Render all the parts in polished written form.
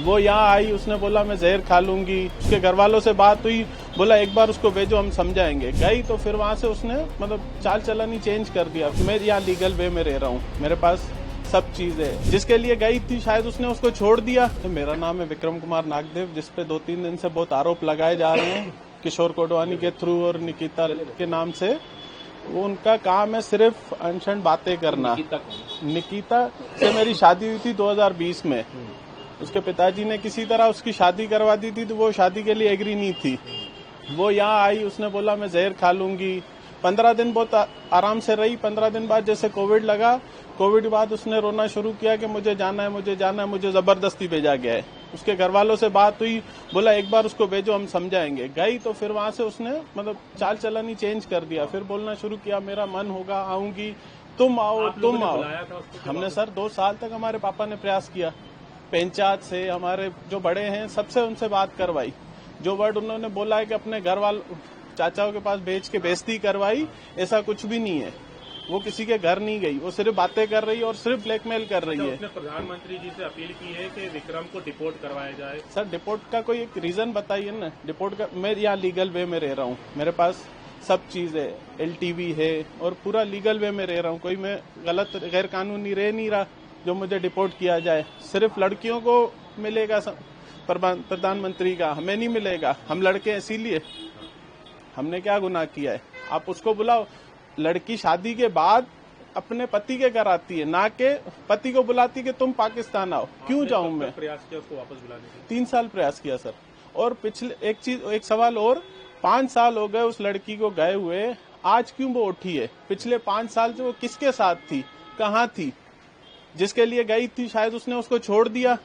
वो यहाँ आई, उसने बोला मैं जहर खा लूंगी। उसके घर वालों से बात हुई, बोला एक बार उसको भेजो हम समझाएंगे। गई तो फिर वहां से उसने मतलब चाल चलन ही चेंज कर दिया। मैं यहाँ लीगल वे में रह रहा हूँ, मेरे पास सब चीज है। जिसके लिए गई थी शायद उसने उसको छोड़ दिया। तो मेरा नाम है विक्रम कुमार नागदेव, जिसपे 2-3 दिन से बहुत आरोप लगाए जा रहे हैं किशोर कोडवानी के थ्रू और निकिता के नाम से। वो उनका काम है सिर्फ अनशन बातें करना। निकिता से मेरी शादी हुई थी 2020 में। उसके पिताजी ने किसी तरह उसकी शादी करवा दी थी, तो वो शादी के लिए एग्री नहीं थी। वो यहाँ आई, उसने बोला मैं जहर खा लूंगी। 15 दिन बहुत आराम से रही। 15 दिन बाद जैसे कोविड लगा, कोविड बाद उसने रोना शुरू किया कि मुझे जाना है, मुझे जाना है। मुझे जबरदस्ती भेजा गया है। उसके घर वालों से बात हुई, बोला एक बार उसको भेजो हम समझाएंगे। गई तो फिर वहां से उसने मतलब चाल चलन ही चेंज कर दिया। फिर बोलना शुरू किया मेरा मन होगा आऊंगी, तुम आओ तुम आओ। हमने सर 2 साल तक हमारे पापा ने प्रयास किया, पंचायत से हमारे जो बड़े हैं सबसे उनसे बात करवाई। जो वर्ड उन्होंने बोला है कि अपने घर वालों चाचाओं के पास भेज के बेइज्जती करवाई, ऐसा कुछ भी नहीं है। वो किसी के घर नहीं गई, वो सिर्फ बातें कर रही है और सिर्फ ब्लैकमेल कर रही है। उसने प्रधानमंत्री जी से अपील की है कि विक्रम को डिपोर्ट करवाया जाए। सर डिपोर्ट का कोई एक रीजन बताइए ना। डिपोर्ट का, मैं यहाँ लीगल वे में रह रहा हूँ, मेरे पास सब चीज है, LTV है और पूरा लीगल वे में रह रहा हूँ। कोई मैं गलत गैर कानूनी रह नहीं रहा जो मुझे डिपोर्ट किया जाए। सिर्फ लड़कियों को मिलेगा प्रधानमंत्री का, हमें नहीं मिलेगा। हम लड़के इसीलिए, हमने क्या गुनाह किया है? आप उसको बुलाओ। लड़की शादी के बाद अपने पति के घर आती है, ना के पति को बुलाती है कि तुम पाकिस्तान आओ। क्यों जाऊं मैं? प्रयास किया उसको वापस बुलाने का? 3 साल प्रयास किया सर। और पिछले एक सवाल और, 5 साल हो गए उस लड़की को गए हुए, आज क्यों वो उठी है? पिछले 5 साल से वो किसके साथ थी, कहाँ थी? जिसके लिए गई थी शायद उसने उसको छोड़ दिया।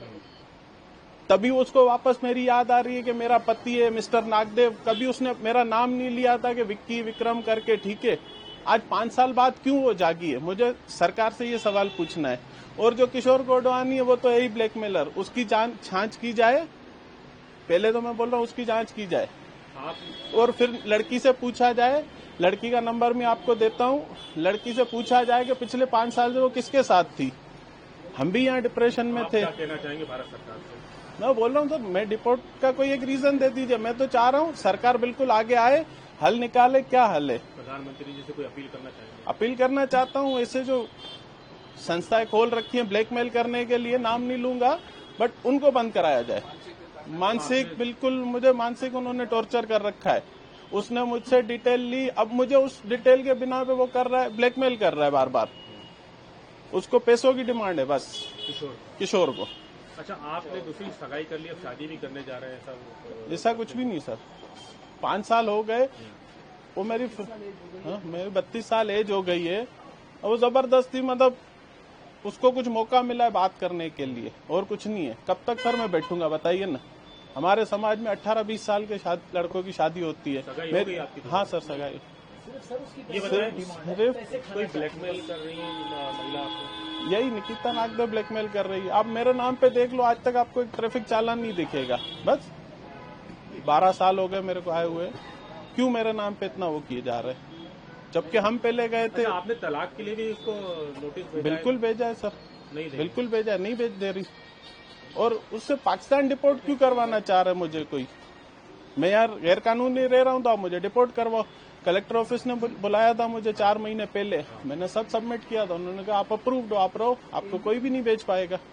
तभी उसको वापस मेरी याद आ रही है कि मेरा पति है मिस्टर नागदेव। कभी उसने मेरा नाम नहीं लिया था कि विक्की विक्रम करके, ठीक है। आज 5 साल बाद क्यों वो जागी है? मुझे सरकार से ये सवाल पूछना है। और जो किशोर कोडवानी है वो तो यही ब्लैकमेलर, उसकी जांच की जाए। पहले तो मैं बोल रहा हूँ उसकी जांच की जाए और फिर लड़की से पूछा जाए। लड़की का नंबर मैं आपको देता हूँ। लड़की से पूछा जाए कि पिछले 5 साल से वो किसके साथ थी। हम भी यहाँ डिप्रेशन में थे। क्या कहना चाहेंगे भारत सरकार से? मैं बोल रहा हूँ सर, मैं डिपोर्ट का कोई एक रीजन दे दीजिए। मैं तो चाह रहा हूँ सरकार बिल्कुल आगे आए, हल निकाले। क्या हल है? प्रधानमंत्री जी से कोई अपील करना चाहेंगे? अपील करना चाहता हूँ। ऐसे जो संस्थाएं खोल रखी हैं ब्लैकमेल करने के लिए, नाम नहीं लूंगा, बट उनको बंद कराया जाए। मानसिक, बिल्कुल मुझे मानसिक उन्होंने टॉर्चर कर रखा है। उसने मुझसे डिटेल ली, अब मुझे उस डिटेल के बिना पे वो कर रहा है, ब्लैकमेल कर रहा है बार बार। उसको पैसों की डिमांड है बस, किशोर को। अच्छा, आपने दूसरी सगाई कर ली, अब शादी भी करने जा रहे हैं सब? ऐसा कुछ भी नहीं सर। 5 साल हो गए, वो मेरी 32 साल एज हो गई है। वो जबरदस्ती मतलब उसको कुछ मौका मिला है बात करने के लिए, और कुछ नहीं है। कब तक सर मैं बैठूंगा बताइए ना। हमारे समाज में 18-20 साल के लड़कों की शादी होती है। हाँ सर, सगाई। ये बताएं, कोई ब्लैकमेल कर रही है महिला आपको? यही निकिता नागदेव ब्लैकमेल कर रही है। आप मेरे नाम पे देख लो, आज तक आपको एक ट्रैफिक चालान नहीं दिखेगा। बस 12 साल हो गए मेरे को आए हुए। क्यों मेरे नाम पे इतना वो किए जा रहे हैं, जबकि हम पहले गए थे। अच्छा, आपने तलाक के लिए भी इसको नोटिस भेजा? बिल्कुल भेजा है सर, नहीं बिल्कुल भेजा है, नहीं भेज दे रही। और उससे पाकिस्तान डिपोर्ट क्यों करवाना चाह रहे मुझे कोई? मैं यार गैर कानूनी रह रहा हूँ तो आप मुझे डिपोर्ट करवाओ। कलेक्टर ऑफिस ने बुलाया था मुझे 4 महीने पहले, मैंने सब सबमिट किया था। उन्होंने कहा आप अप्रूव्ड हो, आप रहो, आपको कोई भी नहीं भेज पाएगा।